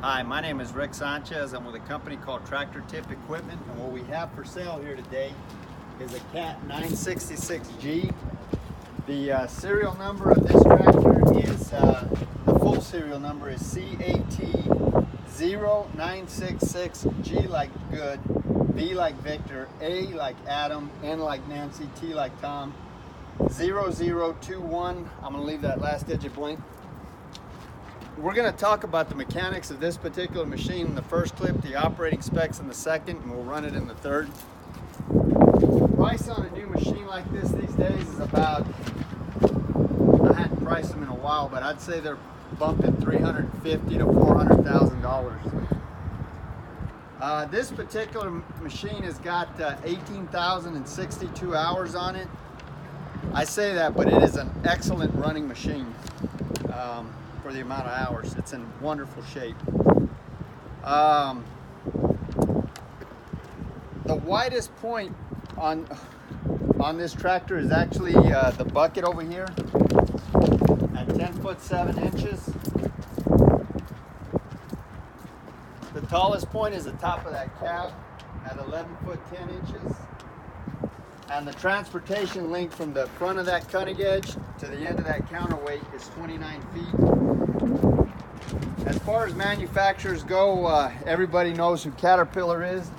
Hi, my name is Rick Sanchez. I'm with a company called Tractor Tip Equipment, and what we have for sale here today is a Cat 966G. The serial number of this tractor is, the full serial number is CAT0966, G like good, V like Victor, A like Adam, N like Nancy, T like Tom, 0021. I'm going to leave that last digit blank. We're going to talk about the mechanics of this particular machine in the first clip, the operating specs in the second, and we'll run it in the third. The price on a new machine like this these days is about, I hadn't priced them in a while, but I'd say they're bumping $350,000 to $400,000. This particular machine has got 18,062 hours on it. I say that, but it is an excellent running machine. For the amount of hours. It's in wonderful shape. The widest point on this tractor is actually the bucket over here at 10 foot 7 inches. The tallest point is the top of that cab at 11 foot 10 inches. And the transportation length from the front of that cutting edge to the end of that counterweight is 29 feet. As far as manufacturers go, everybody knows who Caterpillar is.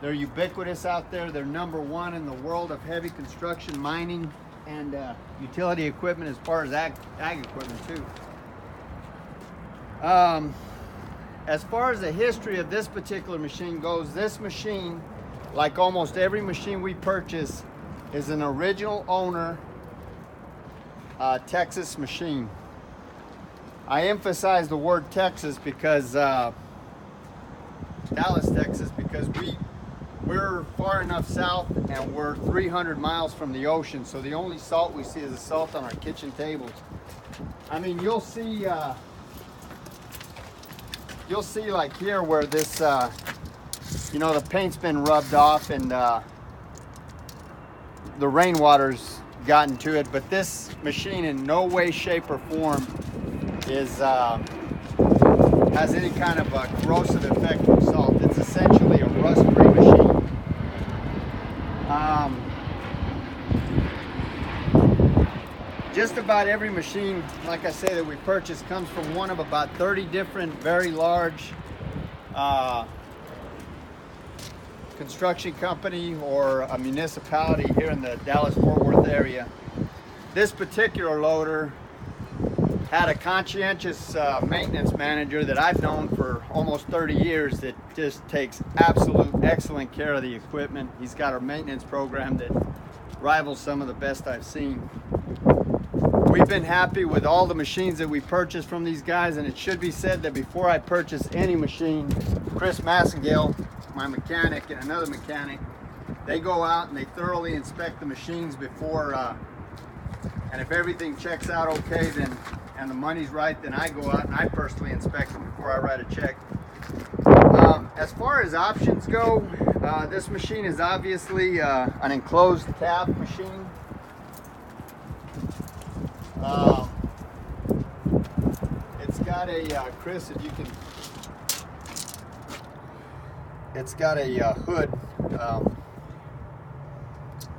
They're ubiquitous out there. They're #1 in the world of heavy construction, mining, and utility equipment as far as ag equipment too. As far as the history of this particular machine goes, this machine, like almost every machine we purchase, is an original owner Texas machine. I emphasize the word Texas because Dallas, Texas, because we're far enough south and we're 300 miles from the ocean, so the only salt we see is the salt on our kitchen tables. I mean, you'll see like here where this you know, the paint's been rubbed off and the rainwater's gotten to it, but this machine in no way, shape, or form has any kind of a corrosive effect from salt. It's essentially a rust-free machine. Just about every machine, like I say, that we purchase comes from one of about 30 different very large construction company or a municipality here in the Dallas-Fort Worth area. This particular loader had a conscientious maintenance manager that I've known for almost 30 years that just takes absolute excellent care of the equipment. He's got a maintenance program that rivals some of the best I've seen. We've been happy with all the machines that we purchased from these guys, and it should be said that before I purchase any machine, Chris Massengale, my mechanic, and another mechanic, they go out and they thoroughly inspect the machines before, and if everything checks out okay, then and the money's right, then I go out and I personally inspect them before I write a check. As far as options go, this machine is obviously an enclosed cab machine. It's got a, Chris, if you can, it's got a hood.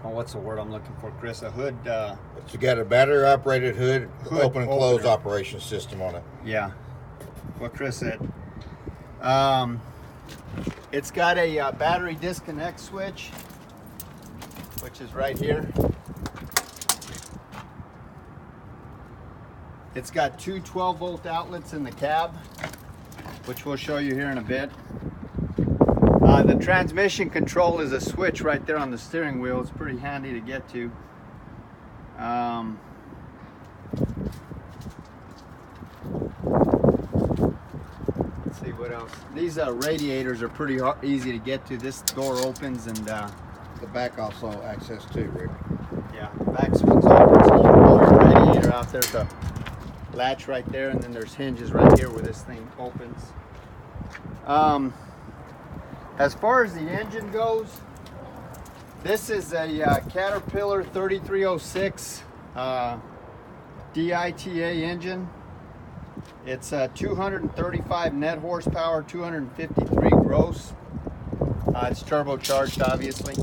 What's the word I'm looking for, Chris? A hood. It's got a battery operated hood open and close operation system on it. Yeah, what Chris said. It's got a battery disconnect switch, which is right here. It's got two 12-volt outlets in the cab, which we'll show you here in a bit. The transmission control is a switch right there on the steering wheel. It's pretty handy to get to. Let's see what else. These radiators are pretty easy to get to. This door opens and the back also access too, Rick. Yeah, the back swings open, so you can pull your radiator out. There's a latch right there, and then there's hinges right here where this thing opens. As far as the engine goes, this is a Caterpillar 3306 DITA engine. It's 235 net horsepower, 253 gross. It's turbocharged, obviously.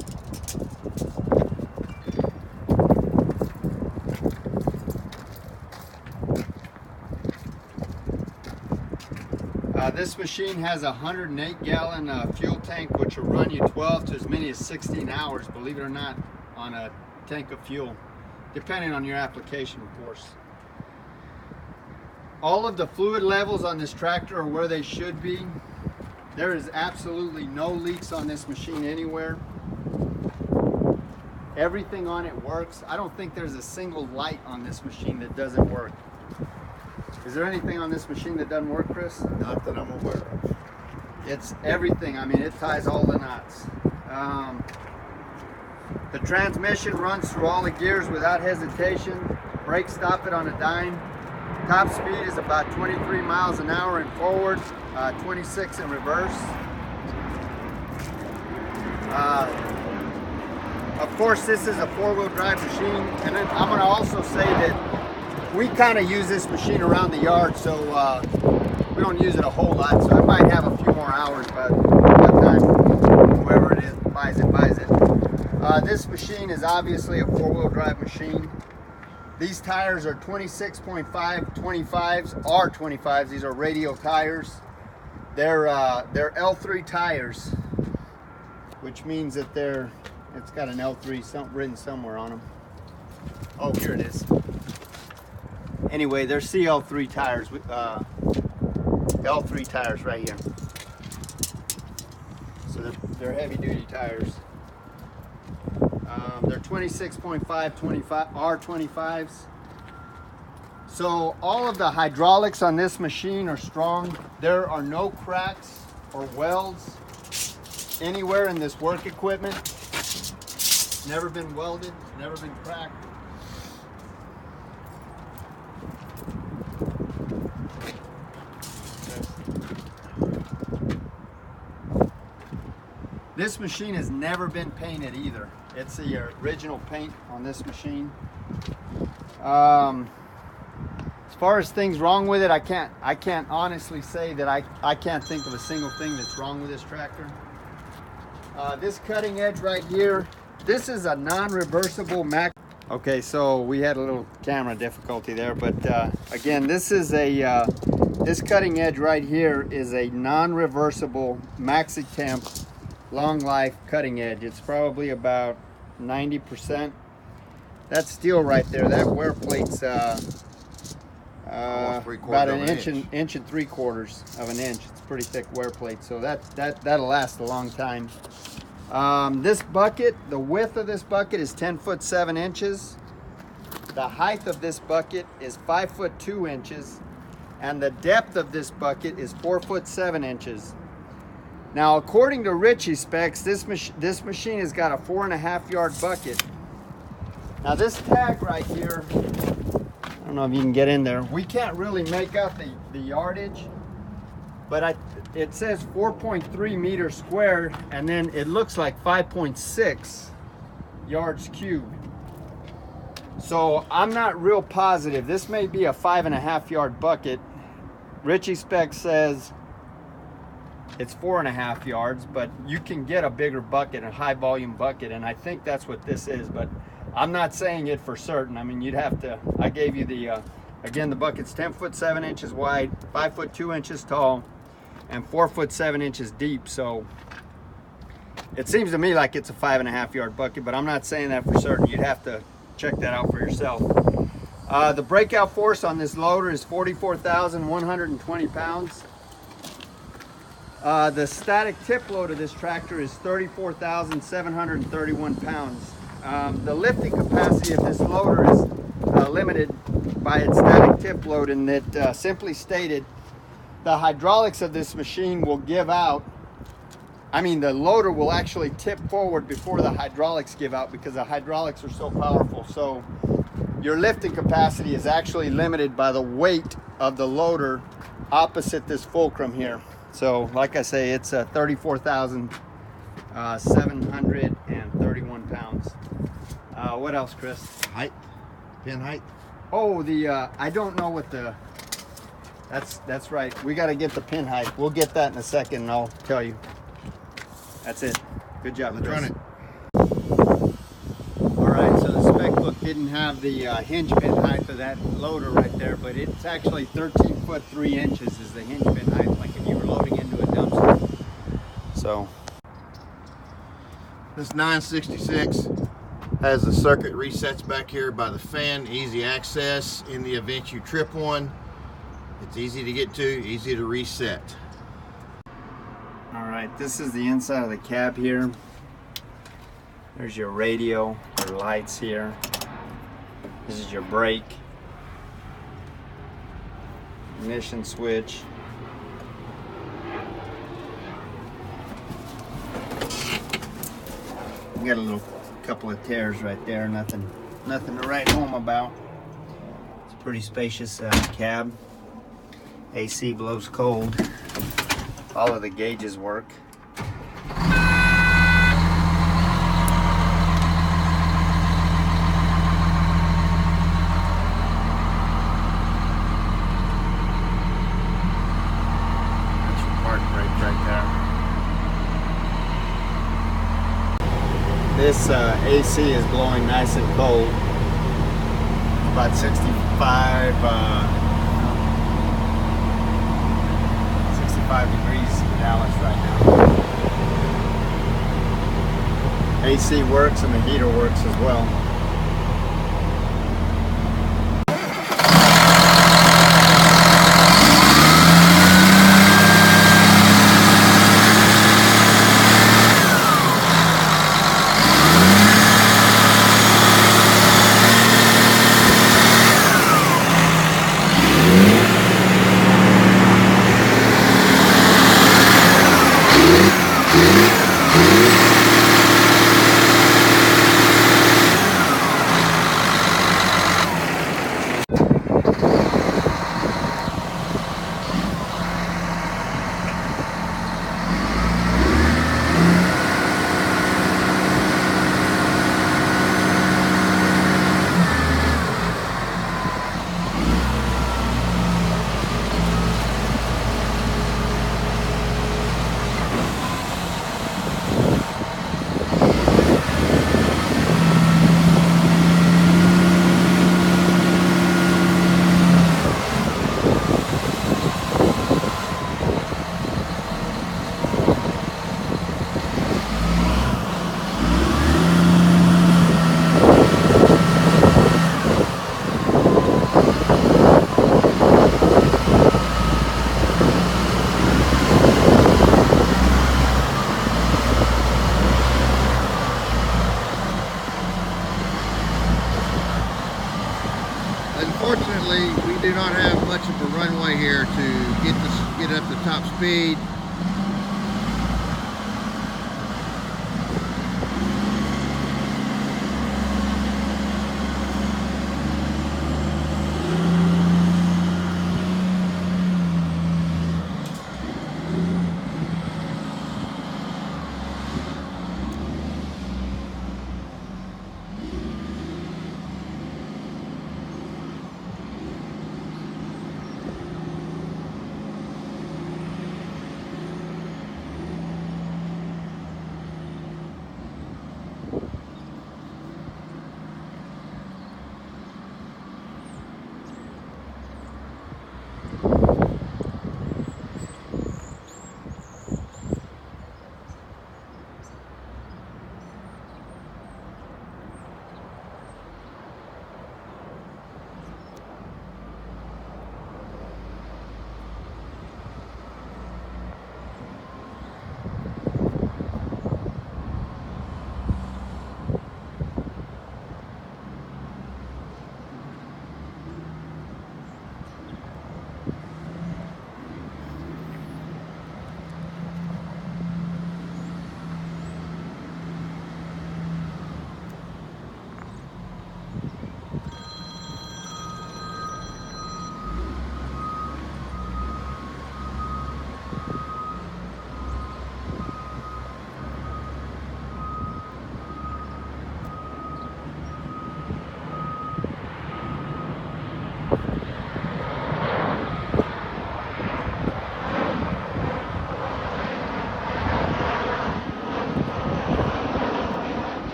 This machine has a 108-gallon fuel tank, which will run you 12 to as many as 16 hours, believe it or not, on a tank of fuel, depending on your application, of course. All of the fluid levels on this tractor are where they should be. There is absolutely no leaks on this machine anywhere. Everything on it works. I don't think there's a single light on this machine that doesn't work. Is there anything on this machine that doesn't work, Chris? Not that I'm aware of. It's everything. I mean, it ties all the knots. The transmission runs through all the gears without hesitation. Brake stop it on a dime. Top speed is about 23 miles an hour in forward, 26 in reverse. Of course, this is a four-wheel drive machine, and then I'm going to also say that we kind of use this machine around the yard, so we don't use it a whole lot, so it might have a few more hours by the time whoever it is buys it. This machine is obviously a four-wheel drive machine. These tires are 26.5 25s, R25s. These are radial tires. They're L3 tires, which means that it's got an L3 written somewhere on them. Oh, here it is. Anyway, they're CL3 tires, L3 tires right here. So they're heavy duty tires. They're 26.5 25 R25s. So all of the hydraulics on this machine are strong. There are no cracks or welds anywhere in this work equipment. Never been welded, never been cracked. This machine has never been painted either. It's the original paint on this machine. As far as things wrong with it, I can't honestly say that I can't think of a single thing that's wrong with this tractor. This cutting edge right here, this is a non-reversible Mac. Okay, so we had a little camera difficulty there, but again, this is this cutting edge right here is a non-reversible Maxi Temp long life cutting edge. It's probably about 90%. That steel right there, that wear plate's about an inch and 3/4 of an inch. It's a pretty thick wear plate, so that'll last a long time. This bucket, the width of this bucket is 10 foot 7 inches. The height of this bucket is 5 foot 2 inches, and the depth of this bucket is 4 foot 7 inches. Now, according to Ritchie specs, this machine has got a 4.5 yard bucket. Now, this tag right here, I don't know if you can get in there. We can't really make out the yardage, but it says 4.3 meters squared, and then it looks like 5.6 yards cubed. So I'm not real positive. This may be a 5.5 yard bucket. Ritchie specs says it's 4.5 yards, but you can get a bigger bucket, a high volume bucket, and I think that's what this is, but I'm not saying it for certain. I mean, you'd have to, I gave you the, again, the bucket's 10 foot 7 inches wide, 5 foot 2 inches tall, and 4 foot 7 inches deep. So it seems to me like it's a 5.5 yard bucket, but I'm not saying that for certain. You'd have to check that out for yourself. The breakout force on this loader is 44,120 pounds. The static tip load of this tractor is 34,731 pounds. The lifting capacity of this loader is limited by its static tip load, in that, simply stated, the hydraulics of this machine will give out. I mean, the loader will actually tip forward before the hydraulics give out, because the hydraulics are so powerful. So your lifting capacity is actually limited by the weight of the loader opposite this fulcrum here. So like I say, it's 34,731 pounds. What else, Chris? Height, pin height. Oh, I don't know what the That's right. We got to get the pin height. We'll get that in a second, and I'll tell you. That's it. Good job, Let's Chris. run it. All right, so the spec book didn't have the hinge pin height of that loader right there, but it's actually 13 foot 3 inches is the hinge pin height, like if you were loading into a dumpster. So This 966 has the circuit resets back here by the fan, easy access in the event you trip one. It's easy to get to, easy to reset. all right, this is the inside of the cab here. There's your radio, your lights here. This is your brake, ignition switch. We got a little couple of tears right there. Nothing to write home about. It's a pretty spacious cab. AC blows cold. All of the gauges work. That's your park brake right there. This AC is blowing nice and cold. About 65 degrees in Dallas right now. AC works and the heater works as well. Unfortunately, we do not have much of a runway here to get up to top speed.